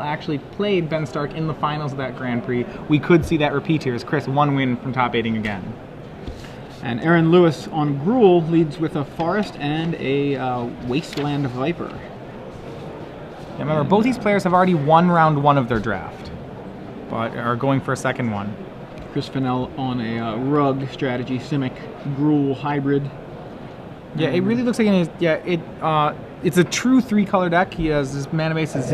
actually played Ben Stark in the finals of that Grand Prix. We could see that repeat here as Chris, 1 win from top 8ing again. And Aaron Lewis on Gruul leads with a Forest and a Wasteland Viper. Yeah, remember, both these players have already won round 1 of their draft, but are going for a second one. Chris Fennell on a Rug strategy, Simic, Gruul hybrid. Yeah, it really looks like it's a true 3-color deck. He has his mana base is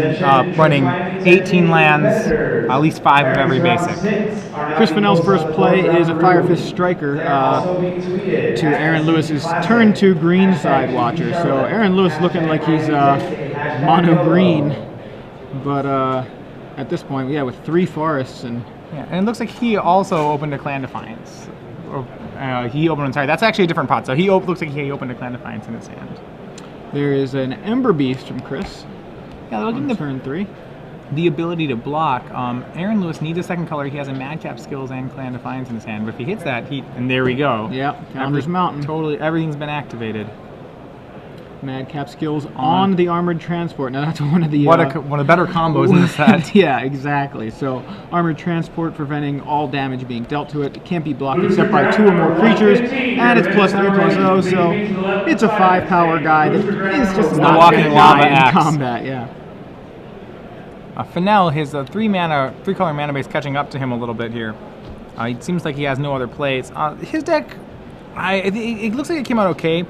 running 18 lands, at least 5 of every basic. Chris Fennell's first play is a Fire Fist Striker to Aaron Lewis's turn 2 green side Watcher. So Aaron Lewis looking like he's mono green, but at this point, yeah, with 3 forests and. Yeah, and it looks like he also opened a Clan Defiance. Sorry, that's actually a different pot. So looks like he opened a Clan Defiance in his hand. There is an Ember Beast from Chris. Yeah, looking at turn 3. The ability to block. Aaron Lewis needs a second color. He has a Madcap Skills and Clan Defiance in his hand. But if he hits that, and there we go. Yeah, Founder's Mountain. Totally, everything's been activated. Madcap Skills on the Armored Transport. Now that's one of the one of the better combos in the set. Yeah, exactly. So Armored Transport preventing all damage being dealt to it. It can't be blocked except by 2 or more creatures, and it's +3/+0. So it's a 5-power guy that is just not walking lava in axe. combat. Yeah. Fennell, his 3-color mana base catching up to him a little bit here. It seems like he has no other plays. His deck, it looks like it came out okay.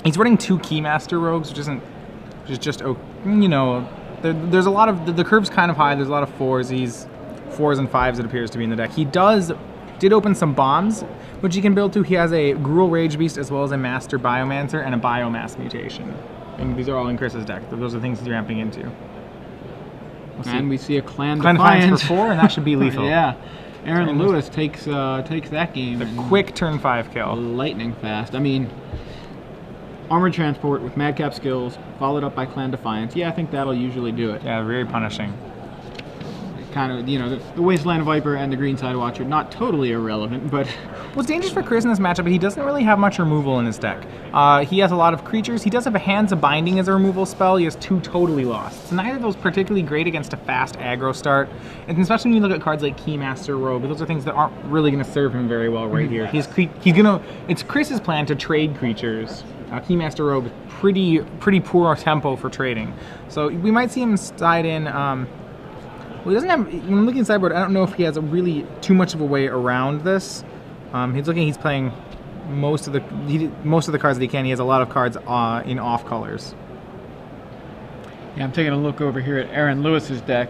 He's running 2 Keymaster Rogues, which is just, you know, there's a lot of, the curve's kind of high, there's a lot of 4s, he's 4s and 5s it appears to be in the deck. He did open some bombs, which he can build to. He has a Gruul Rage Beast as well as a Master Biomancer and a Biomass Mutation. And these are all in Chris's deck, those are things he's ramping into. We see a Clan Defiance for 4, and that should be lethal. Yeah. Aaron Lewis takes that game. The quick turn 5 kill. Lightning fast. I mean, Armored Transport with Madcap Skills, followed up by Clan Defiance. Yeah, I think that'll usually do it. Yeah, very punishing. Kind of, you know, the Wasteland Viper and the Green Side Watcher, not totally irrelevant, but... What's dangerous for Chris in this matchup, he doesn't really have much removal in his deck. He has a lot of creatures. He does have a Hands of Binding as a removal spell. He has 2 Totally Lost. So neither of those particularly great against a fast aggro start. And especially when you look at cards like Keymaster Rogue, those are things that aren't really going to serve him very well right here. It's Chris's plan to trade creatures. Keymaster Rogue, pretty poor tempo for trading. So we might see him slide in... Well, he doesn't have. When I'm looking at sideboard, I don't know if he has really too much of a way around this. He's playing most of the cards that he can. He has a lot of cards in off colors. Yeah, I'm taking a look over here at Aaron Lewis's deck.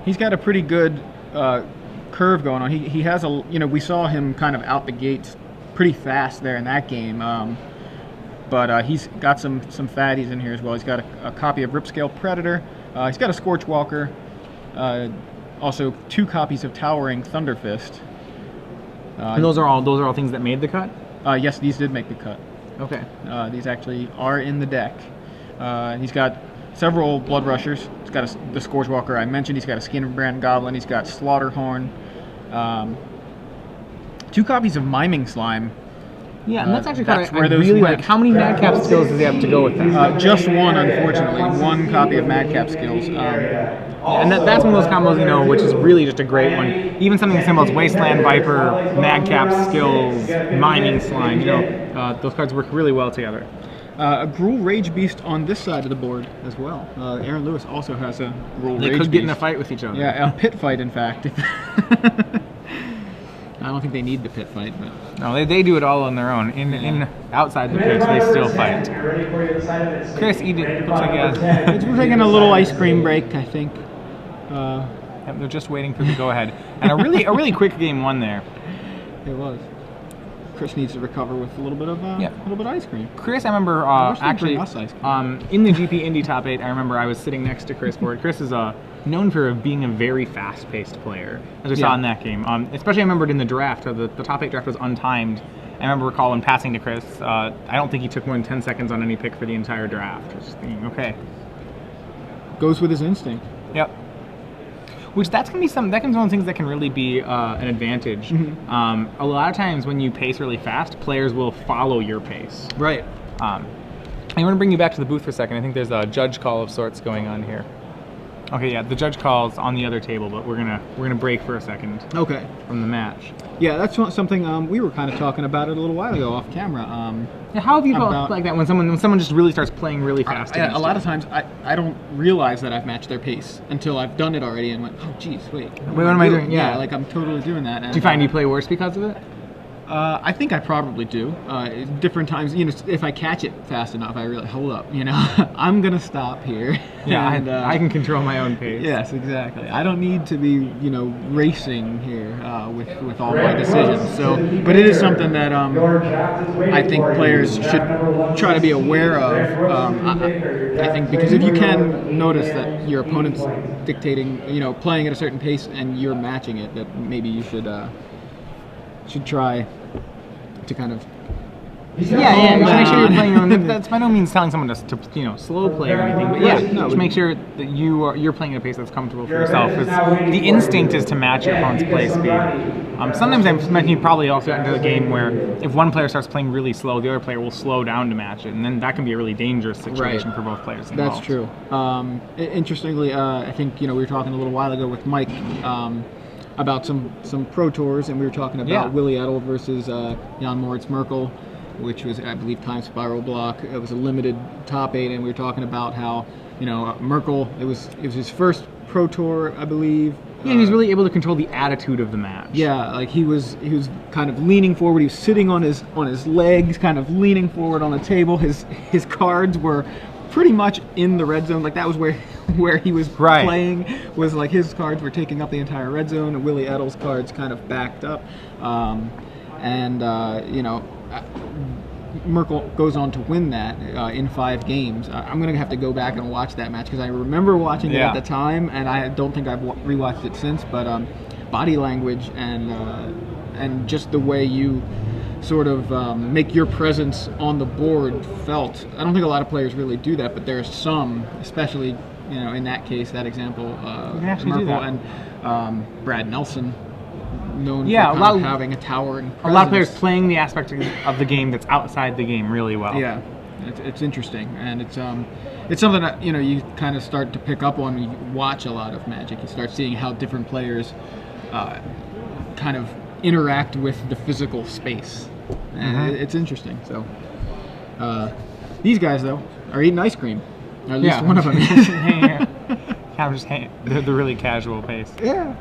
He's got a pretty good curve going on. He has we saw him kind of out the gates pretty fast there in that game. But he's got some fatties in here as well. He's got a copy of Ripscale Predator. He's got a Scorchwalker, also 2 copies of Towering Thunderfist. And those are all things that made the cut? Yes, these did make the cut. Okay. These actually are in the deck. He's got several Blood Rushers. He's got the Scorchwalker I mentioned. He's got a Skinbrand Goblin. He's got Slaughterhorn. 2 copies of Miming Slime. Yeah, and that's actually kind of really like. How many Madcap Skills does he have to go with that? Just 1, unfortunately. 1 copy of Madcap Skills. And that's one of those combos, you know, which is really just a great one. Even something as simple as Wasteland Viper, Madcap Skills, Miming Slime, you know, those cards work really well together. A Gruul Rage Beast on this side of the board as well. Aaron Lewis also has a Gruul Rage Beast. They could get in a fight with each other. Yeah, a pit fight, in fact. I don't think they need the pit fight, but no, they do it all on their own. In outside the pitch, they still fight. Chris, looks like he has. We're taking a little ice cream break, I think. Yep, they're just waiting for the go-ahead, and a really quick game 1 there. It was. Chris needs to recover with a little bit of ice cream. Chris, I remember actually in the GP Indy Top 8. I remember I was sitting next to Chris. Chris is known for being a very fast-paced player, as we saw in that game. Especially I remembered in the draft. The Top 8 draft was untimed. I remember recalling passing to Chris. I don't think he took more than 10 seconds on any pick for the entire draft. Just thinking, okay. Goes with his instinct. Yep. Which that's gonna be one of the things that can really be an advantage. Mm-hmm. A lot of times when you pace really fast, players will follow your pace. Right. I want to bring you back to the booth for a second. I think there's a judge call of sorts going on here. Okay, yeah, the judge calls on the other table, but we're gonna break for a second Okay. from the match. Yeah, that's something we were kind of talking about it a little while ago off camera. Yeah, how have you felt About- like that when someone just really starts playing really fast? Yeah, against a lot you? of times I don't realize that I've matched their pace until I've done it already and went, oh, geez, wait. What am I doing? Yeah. like I'm totally doing that. And, Do you find you play worse because of it? I think I probably do. Different times, if I catch it fast enough, I really hold up. I'm gonna stop here. Yeah, and, I can control my own pace. Yes, exactly. I don't need to be, racing here with all my decisions. So, but it is something that I think players should try to be aware of. I think because if you can notice that your opponent's dictating, playing at a certain pace and you're matching it, that maybe you should try to kind of Yeah, just make sure you're down. playing your own. That's by no means telling someone to slow play or anything, but yeah, Right, no, just make sure that you're playing at a pace that's comfortable for yourself. 'Cause the instinct is to match your opponent's play speed. Sometimes I imagine you probably also enter the game where if one player starts playing really slow, the other player will slow down to match it, and then that can be a really dangerous situation for both players involved. That's true. Interestingly, I think we were talking a little while ago with Mike about some pro tours, and we were talking about Willie Edel versus Jan Moritz Merkel, which was, I believe, Time Spiral Block. It was a limited top 8, and we were talking about how Merkel. It was his first pro tour, I believe. Yeah, he was really able to control the attitude of the match. Yeah, like he was kind of leaning forward. He was sitting on his legs, kind of leaning forward on the table. His cards were pretty much in the red zone. Like that was where he was playing. Was like his cards were taking up the entire red zone, and Willie Edel's cards kind of backed up. Merkel goes on to win that in 5 games. I'm going to have to go back and watch that match because I remember watching it at the time, and I don't think I've rewatched it since. But body language and just the way you sort of make your presence on the board felt. I don't think a lot of players really do that, but there's some, especially in that case, that example, Merkel and Brad Nelson. Known for kind of having a towering presence. A lot of players playing the aspect of the game that's outside the game really well. Yeah, it's interesting, and it's something that you kind of start to pick up on when you watch a lot of Magic. You start seeing how different players kind of interact with the physical space. And it's interesting. So these guys though are eating ice cream. Or at least one of them. They're the really casual pace. Yeah,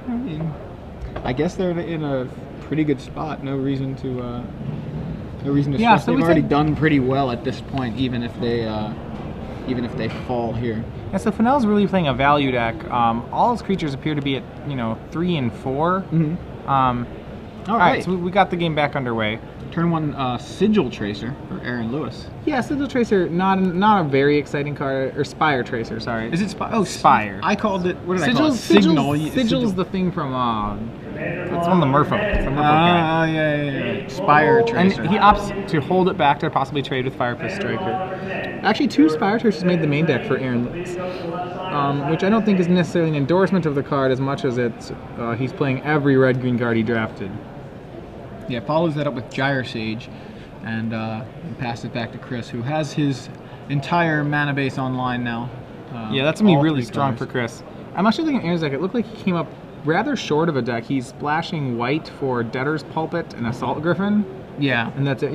I guess they're in a pretty good spot. No reason to stress. So They've already done pretty well at this point, even if they fall here. Yeah, so Fennell's really playing a value deck. All his creatures appear to be at 3 and 4. All right, so we got the game back underway. Turn 1 Sigil Tracer for Aaron Lewis. Yeah, Sigil Tracer, not a very exciting card, or Spire Tracer, sorry. Is it Spire? Oh, Spire. I called it, what did I call it? Signal. Sigil's the thing from, it's one of the Merfolk. It's a Merfolk guy. Yeah. Spire Tracer. And he opts to hold it back to possibly trade with Fire Fist Striker. Actually, 2 Spire Tracers made the main deck for Aaron Lewis, which I don't think is necessarily an endorsement of the card as much as it's he's playing every red-green card he drafted. Yeah, follows that up with Gyre Sage, and pass it back to Chris, who has his entire mana base online now. Yeah, that's going to be really 3 strong for Chris. I'm actually looking at Aaron's deck. It looked like he came up rather short of a deck. He's splashing white for Debtor's Pulpit and Assault Griffin. Yeah. And that's it,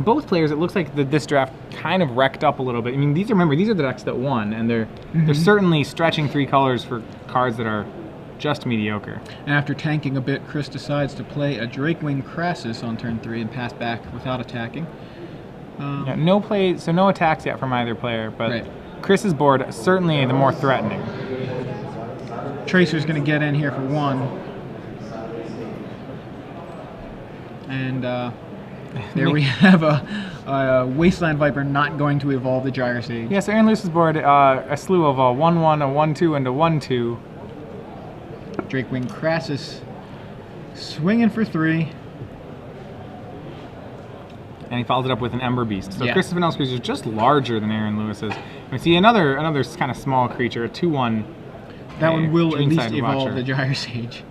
both players, it looks like this draft kind of wrecked up a little bit. I mean, these are the decks that won, and they're certainly stretching 3 colors for cards that are just mediocre. And after tanking a bit, Chris decides to play a Drakewing Crassus on turn 3 and pass back without attacking. No attacks yet from either player, but Chris's board certainly the more threatening. Tracer's going to get in here for 1. And there we have a Wasteland Viper not going to evolve the Gyre Sage. Yeah, so Aaron Lewis's board, a slew of a 1/1, a 1/2, and a 1/2. Drakewing Crassus swinging for 3. And he follows it up with an Ember Beast. So Chris Fennell's creature is just larger than Aaron Lewis's. We see another kind of small creature, a 2/1. That one will at least Dreamside evolve Watcher. the Gyre Sage.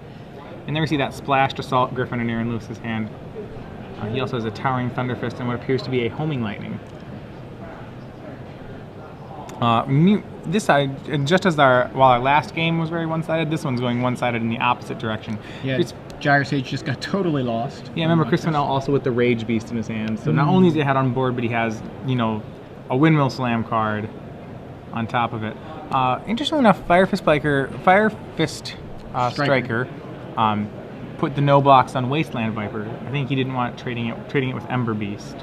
And then we see that splashed Assault Griffin in Aaron Lewis's hand. He also has a Towering Thunderfist and what appears to be a Homing Lightning. This side, just as while our last game was very one-sided, this one's going one-sided in the opposite direction. Yeah, Gyre Sage just got totally lost. Yeah, remember Chris Fennell also with the Rage Beast in his hand. So not only is he had on board, but he has, you know, a Windmill Slam card on top of it. Interestingly enough, Fire Fist Striker put the no blocks on Wasteland Viper. I think he didn't want trading it with Ember Beast.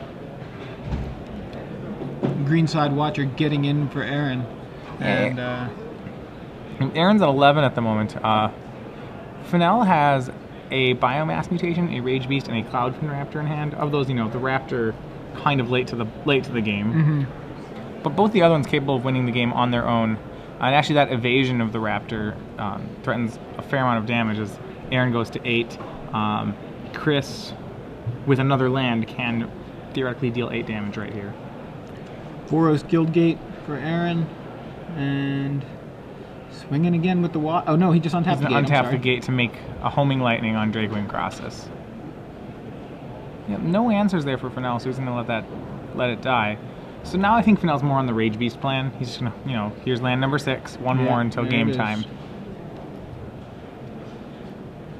Greenside Watcher getting in for Aaron. And Aaron's at 11 at the moment. Fennell has a Biomass Mutation, a Rage Beast, and a Cloudfin Raptor in hand. Of those, you know, the Raptor kind of late to the game. But both the other ones capable of winning the game on their own. And actually that evasion of the Raptor threatens a fair amount of damage as Aaron goes to 8. Chris, with another land, can theoretically deal 8 damage right here. Boros Guildgate for Aaron. And swinging again with the oh no, he just untapped the gate. Untapped the gate to make a Homing Lightning on Dragewing Crossus. Yep, no answers there for Fennell, so he's going to let it die. So now I think Fennell's more on the Rage Beast plan. He's just going to, you know, here's land number 6, one more until game time.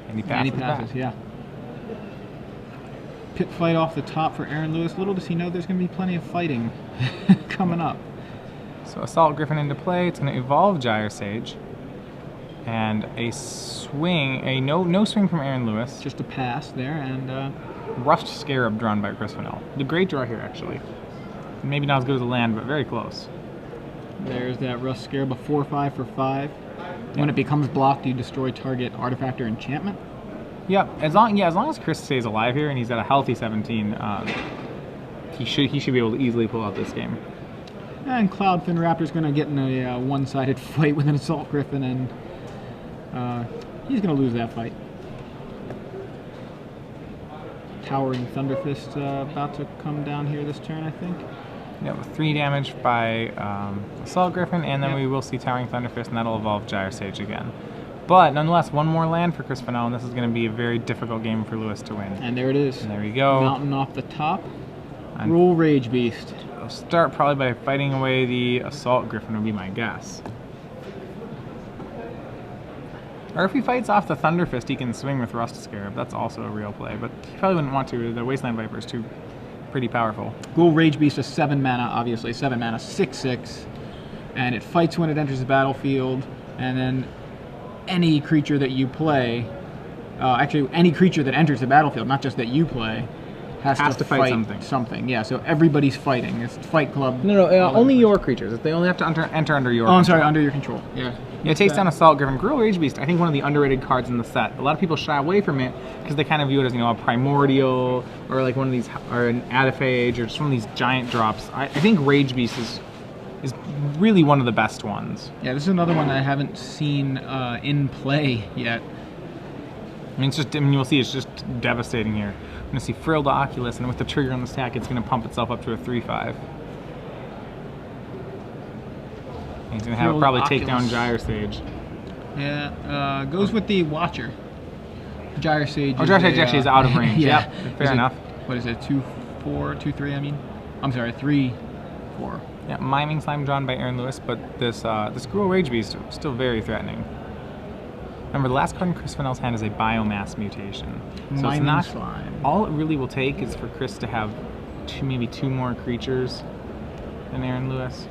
And he passes yeah. Pit fight off the top for Aaron Lewis. Little does he know there's going to be plenty of fighting coming up. So Assault Griffin into play. It's going to evolve Gyre Sage. And a swing, no swing from Aaron Lewis. Just a pass there, and Rust Scarab drawn by Chris Fennell. The great draw here, actually. Maybe not as good as a land, but very close. There's that Rust Scarab, a 4/5 for 5. When it becomes blocked, you destroy target artifact or enchantment. Yep. As long as Chris stays alive here and he's got a healthy 17, he should be able to easily pull out this game. And Cloudfin Raptor's going to get in a one-sided fight with an Assault Griffin, and he's going to lose that fight. Towering Thunderfist about to come down here this turn, I think. Yeah, with 3 damage by Assault Griffin, and then we will see Towering Thunderfist, and that'll evolve Gyre Sage again. But nonetheless, one more land for Chris Fennell, and this is going to be a very difficult game for Lewis to win. And there it is. And there we go. Mountain off the top. Roll Rage Beast. I'll start probably by fighting away the Assault Griffin would be my guess. Or if he fights off the Thunderfist, he can swing with Rust Scarab. That's also a real play, but he probably wouldn't want to. The Wasteland Viper is pretty powerful. Ghoul Rage Beast is 7 mana, obviously. 7 mana, 6/6. And it fights when it enters the battlefield. And then any creature that you play, actually any creature that enters the battlefield, not just that you play, has to fight something. Yeah, so everybody's fighting. It's Fight Club. No, only your creatures. They only have to enter under your control. I'm sorry, under your control. Yeah. Yeah, it takes down Assault Griffin. Gruul Rage Beast, I think one of the underrated cards in the set. A lot of people shy away from it because they kind of view it as, you know, a Primordial or like one of these, or an Adaphage, or just one of these giant drops. I think Rage Beast is really one of the best ones. Yeah, this is another one that I haven't seen in play yet. I mean, you'll see it's just devastating here. I'm going to see Frilled Oculus, and with the trigger on the stack, it's going to pump itself up to a 3/5. He's going to have it probably take down Gyre Sage. Yeah, goes with the Watcher. Gyre Sage. Oh, Gyre Sage actually is out of range. Yeah. Yep, fair enough. What is it, 2/4, 2/3, I mean? I'm sorry, 3/4. Yeah, Miming Slime drawn by Aaron Lewis, but this Gruul Rage Beast is still very threatening. Remember, the last card in Chris Fennell's hand is a Biomass Mutation. So it's not, Slime. All it really will take is for Chris to have maybe 2 more creatures than Aaron Lewis.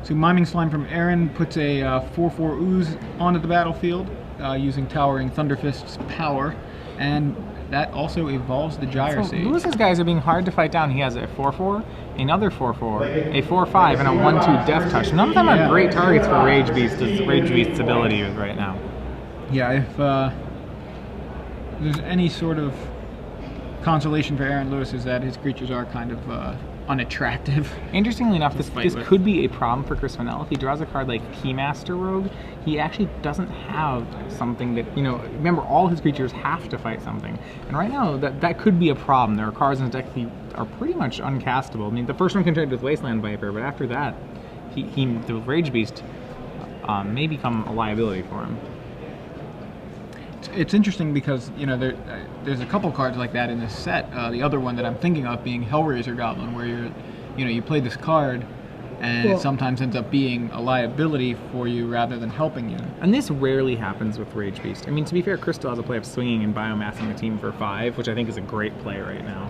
So Miming Slime from Aaron puts a 4/4 Ooze onto the battlefield using Towering Thunderfist's power, and that also evolves the Gyre Sage. Lewis's guys are being hard to fight down. He has a 4/4, another 4/4, a 4/5, and a 1/2 Death Touch. None of them are great targets for Rage Beast's ability right now. Yeah, if there's any sort of consolation for Aaron Lewis, is that his creatures are kind of unattractive. Interestingly enough, this could be a problem for Chris Fennell. If he draws a card like Keymaster Rogue, he actually doesn't have something that, you know, remember, all his creatures have to fight something. And right now, that could be a problem. There are cards in his deck that are pretty much uncastable. I mean, the first one can trade with Wasteland Viper, but after that, the Rage Beast may become a liability for him. It's interesting because, you know, there's a couple cards like that in this set. The other one that I'm thinking of being Hellraiser Goblin, where you play this card, and Well- it sometimes ends up being a liability for you rather than helping you. Well- it sometimes ends up being a liability for you rather than helping you. And this rarely happens with Rage Beast. I mean, to be fair, Chris still has a play of swinging and biomassing the team for 5, which I think is a great play right now.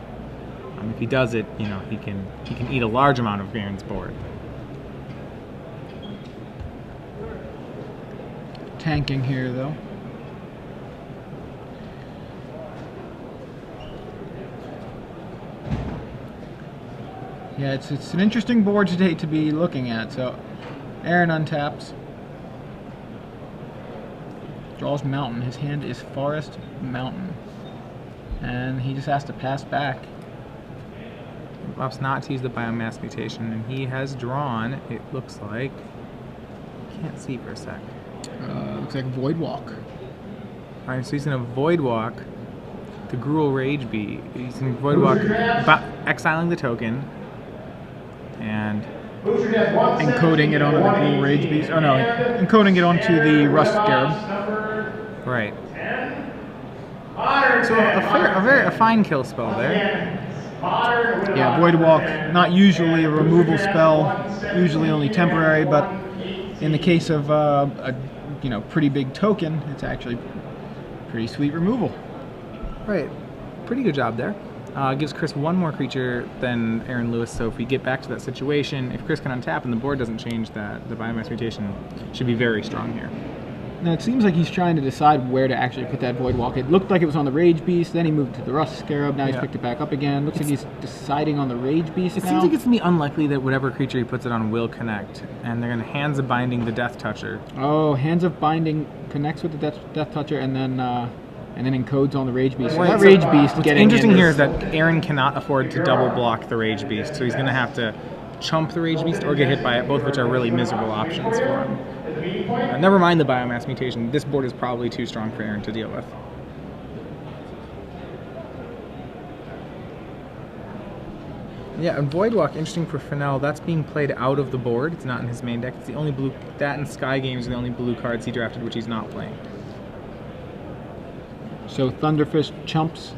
If he does it, you know, he can eat a large amount of Aaron's board. Tanking here, though. Yeah, it's an interesting board today to be looking at. So, Aaron untaps. Draws Mountain. His hand is Forest Mountain. And he just has to pass back. Opts not to use the biomass mutation, and he has drawn, it looks like, can't see for a sec. Looks like Void Walk. Alright, so he's going to Void Walk the Gruul Rage Beast. He's going to Void Walk, exiling the token, and Encoding it onto the Gruul Rage Beast. Oh no, encoding it onto the Rust Scarab. right. So a fine kill spell there. Yeah, Void Walk, not usually a removal spell, usually only temporary, but in the case of a pretty big token, it's actually pretty sweet removal. Right. Pretty good job there. Gives Chris one more creature than Aaron Lewis, so if we get back to that situation, if Chris can untap and the board doesn't change, that the biomass mutation should be very strong here. Now it seems like he's trying to decide where to actually put that Void Walk. It looked like it was on the Rage Beast, then he moved to the Rust Scarab, now he's picked it back up again. Looks like he's deciding on the Rage Beast It now. seems like it's going to be unlikely that whatever creature he puts it on will connect, and they're going to Hands of Binding the Death Toucher. Oh, Hands of Binding connects with the Death Toucher and then encodes on the Rage Beast. So that Rage Beast What's getting interesting in here is that Aaron cannot afford to double block the Rage Beast, so he's going to have to chump the Rage Beast or get hit by it, both of which are really miserable options for him. Never mind the biomass mutation. This board is probably too strong for Aaron to deal with. Yeah, and Voidwalk, interesting for Fennell. That's being played out of the board. It's not in his main deck. It's the only blue. That and Sky Games are the only blue cards he drafted, which he's not playing. So Thunderfish chumps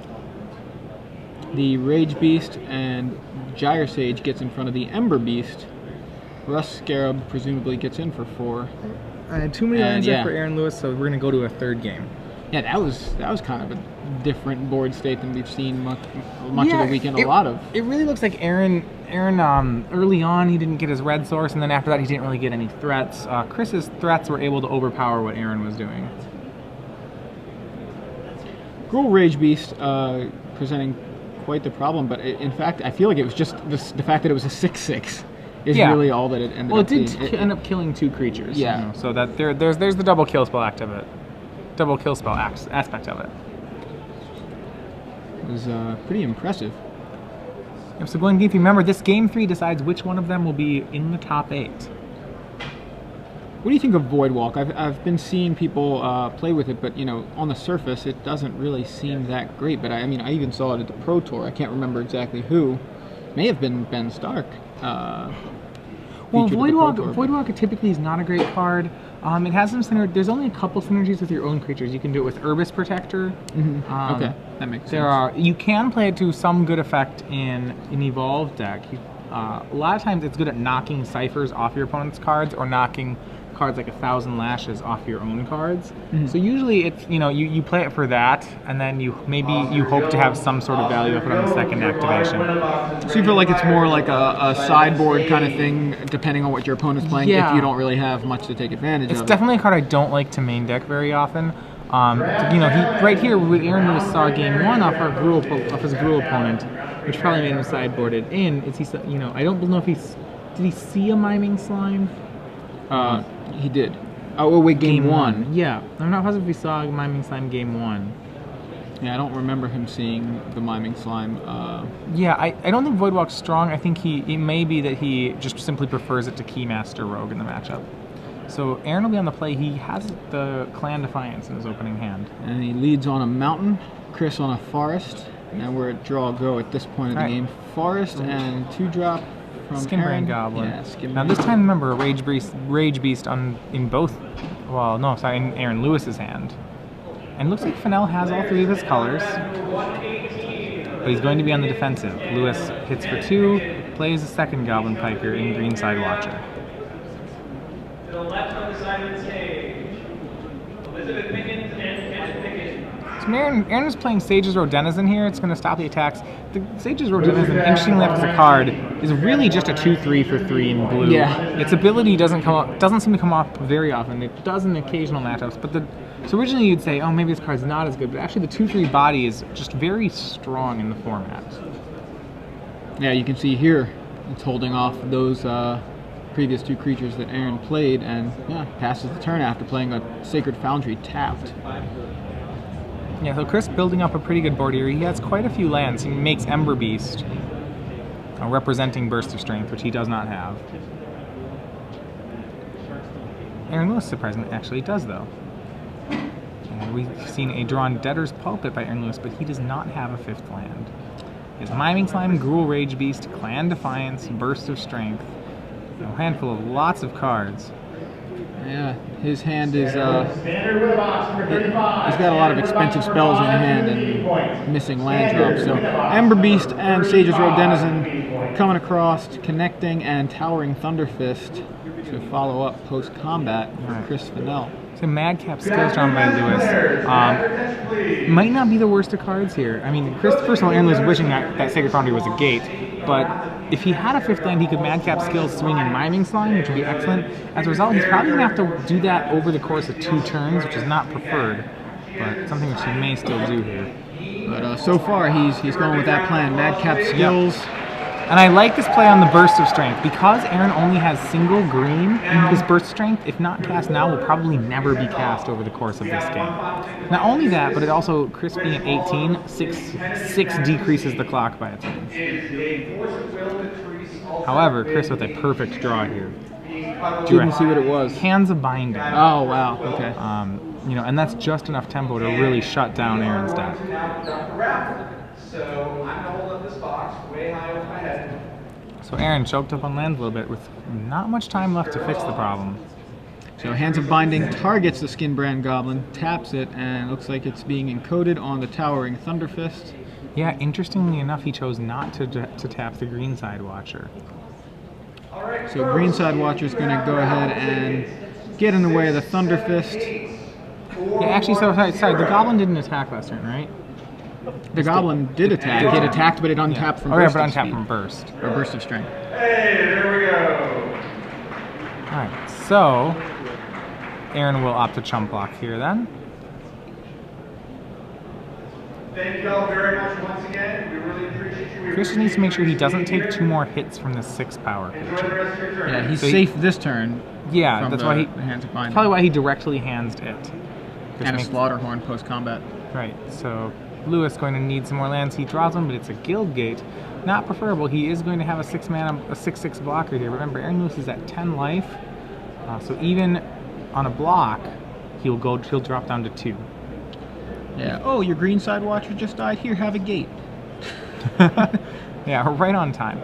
the Rage Beast, and Gyre Sage gets in front of the Ember Beast. Rust Scarab presumably gets in for 4. I had too many lines there for Aaron Lewis, so we're going to go to a third game. Yeah, that was kind of a different board state than we've seen much of the weekend. A lot of. It really looks like Aaron early on he didn't get his red source, and then after that he didn't really get any threats. Chris's threats were able to overpower what Aaron was doing. Gruul Rage Beast presenting quite the problem, but in fact I feel like it was just the fact that it was a 6/6 is really all that it ended up being. Well, it did end up killing 2 creatures. Yeah. You know, so that there's the double kill spell aspect of it. It was pretty impressive. Yep, so going deep, remember this game 3 decides which one of them will be in the top 8. What do you think of Voidwalk? I've been seeing people play with it, but on the surface it doesn't really seem that great. But I even saw it at the Pro Tour. I can't remember exactly who. May have been Ben Stark. Well, Voidwalk typically is not a great card. It has some there's only a couple synergies with your own creatures. You can do it with Urbis Protector. Mm-hmm. Okay, that makes sense. You can play it to some good effect in an Evolved deck. A lot of times it's good at knocking ciphers off your opponent's cards or knocking cards like 1,000 Lashes off your own cards. Mm-hmm. So usually it's you play it for that, and then you hope to have some sort of value of it on the second activation. So you feel like it's more like a sideboard kind of thing, depending on what your opponent's playing. Yeah. If you don't really have much to take advantage of. It's definitely a card I don't like to main deck very often. He right here with Aaron Lewis saw game 1 off his Gruul opponent, which probably made him sideboarded in. I don't know if did he see a Miming Slime? He did. Oh, wait, game 1. Yeah, I'm not positive if he saw Miming Slime game 1. Yeah, I don't remember him seeing the Miming Slime. Yeah, I don't think Voidwalk's strong. I think it may be that he just simply prefers it to Keymaster Rogue in the matchup. So Aaron will be on the play. He has the Clan Defiance in his opening hand. And he leads on a mountain, Chris on a forest. And we're at draw go at this point of the game. Forest and 2-drop from Skimbrain Goblin. Yeah, now this time, remember, Rage Beast in Aaron Lewis's hand. And it looks like Fennell has all 3 of his colors. But he's going to be on the defensive. Lewis hits for 2, plays a second Goblin Piker in Greenside Watcher. To the left on the side of the stage, Elizabeth Pickens and Ken Pickens. So Aaron is playing Sage's Road Denizen here. It's going to stop the attacks. The Sage's Road Denizen, interestingly enough as a card, is really just a 2/3 for 3 in blue. Yeah. Its ability doesn't seem to come up very often. It does in occasional matchups, but so originally you'd say, oh, maybe this card's not as good, but actually the 2/3 body is just very strong in the format. Yeah, you can see here it's holding off those previous 2 creatures that Aaron played, and yeah, passes the turn after playing a Sacred Foundry tapped. Yeah, so Chris building up a pretty good board here. He has quite a few lands. He makes Ember Beast, representing Burst of Strength, which he does not have. Aaron Lewis, surprisingly, actually does, though. And we've seen a drawn Debtor's Pulpit by Aaron Lewis, but he does not have a 5th land. He has Miming Slime, Gruul Rage Beast, Clan Defiance, Burst of Strength. A handful of lots of cards. Yeah, his hand is, he's got a lot of expensive spells in hand and missing land drops. So Ember Beast and Sage's Road Denizen coming across, connecting, and Towering Thunderfist to follow up post-combat for Chris Fennell. So Madcap Skills drawn by Lewis. Might not be the worst of cards here. I mean, Chris, first of all, Aaron was wishing that Sacred Foundry was a gate, but if he had a 5th land, he could Madcap Skills swing in Miming Slime, which would be excellent. As a result, he's probably going to have to do that over the course of 2 turns, which is not preferred, but something which he may still do here. But so far, he's going with that plan. Madcap Skills. Yep. And I like this play on the Burst of Strength. Because Aaron only has single green, his Burst of Strength, if not cast now, will probably never be cast over the course of this game. Not only that, but it also, Chris being at 18, 6 decreases the clock by a turn. However, Chris with a perfect draw here. Didn't see what it was. Hands of Binding. Oh, wow, okay. You know, and that's just enough tempo to really shut down Aaron's deck. So I'm gonna hold up this box way high over my head. So Aaron choked up on lands a little bit with not much time left to fix the problem. So Hands of Binding targets the Skinbrand Goblin, taps it, and looks like it's being encoded on the Towering Thunderfist. Yeah, interestingly enough, he chose not to tap the Greenside Watcher. So Greenside Watcher's going to go ahead and get in the way of the Thunderfist. Yeah, actually, sorry, the Goblin didn't attack last turn, right? The Goblin did attack. It attacked, but it untapped from Burst. Burst. But of untapped Speed. from Burst. Or Burst of Strength. Hey, there we go. Alright, so Aaron will opt to chump block here then. Thank you all very much once again. We really appreciate you. Chris just needs to make sure he doesn't take 2 more hits from the 6 power Enjoy the creature. rest of your turn. Yeah, he's So safe this turn. Yeah, from that's the, why the Hands of that's Binding. probably why he directly handsed it. Just And a makes- Slaughterhorn post-combat. Right, so Lewis going to need some more lands. He draws them, but it's a Guild Gate. Not preferable. He is going to have a 6-mana, a 6/6 blocker here. Remember, Aaron Lewis is at 10 life, so even on a block, he'll drop down to 2. Yeah. Oh, your Greenside Watcher just died. Here, have a gate. Yeah, right on time.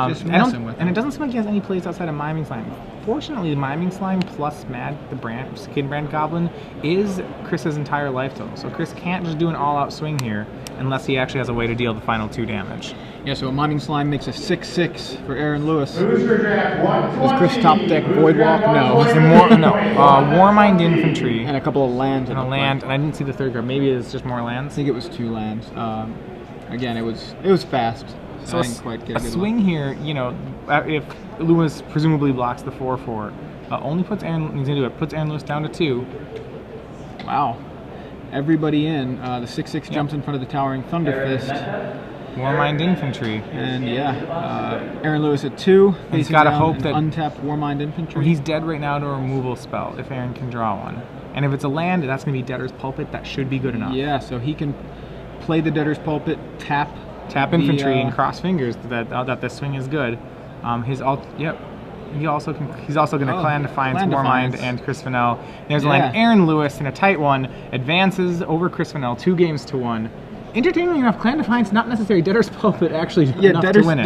Just messing with and him. it doesn't seem like he has any plays outside of Miming Slime. Fortunately, the Miming Slime plus Skinbrand Goblin is Chris's entire life total. So Chris can't just do an all-out swing here unless he actually has a way to deal the final 2 damage. Yeah, so a Miming Slime makes a 6/6 for Aaron Lewis. Booster draft 1. Does Chris top deck Voidwalk? No. Warmind Infantry And a couple of lands. and a land, and I didn't see the 3rd card. Maybe it's just more I lands. think it was 2 lands. Again, it was fast. So I didn't quite get a good swing here, you know, if Lewis presumably blocks the 4/4, only puts Aaron. He's gonna do it. Puts Aaron Lewis down to 2. luck. Wow. Everybody in. The 6/6 jumps in front of the Towering Thunderfist. Warmind Infantry. And yeah, Aaron Lewis at 2. He's facing gotta down hope an that- untapped Warmind Infantry. He's dead right now to a removal spell if Aaron can draw one. And if it's a land, that's gonna be Debtor's Pulpit. That should be good enough. Yeah, so he can play the Debtor's Pulpit, tap Tap the, infantry and cross fingers that this swing is good. He's also going to Clan Defiance, Clan Warmind, Defiance. and Chris Fennell. There's a Yeah. land. Aaron Lewis in a tight one advances over Chris Fennell 2 games to 1. Entertainingly enough, Clan Defiance not necessary. Debtor's Pulpit actually enough to win it.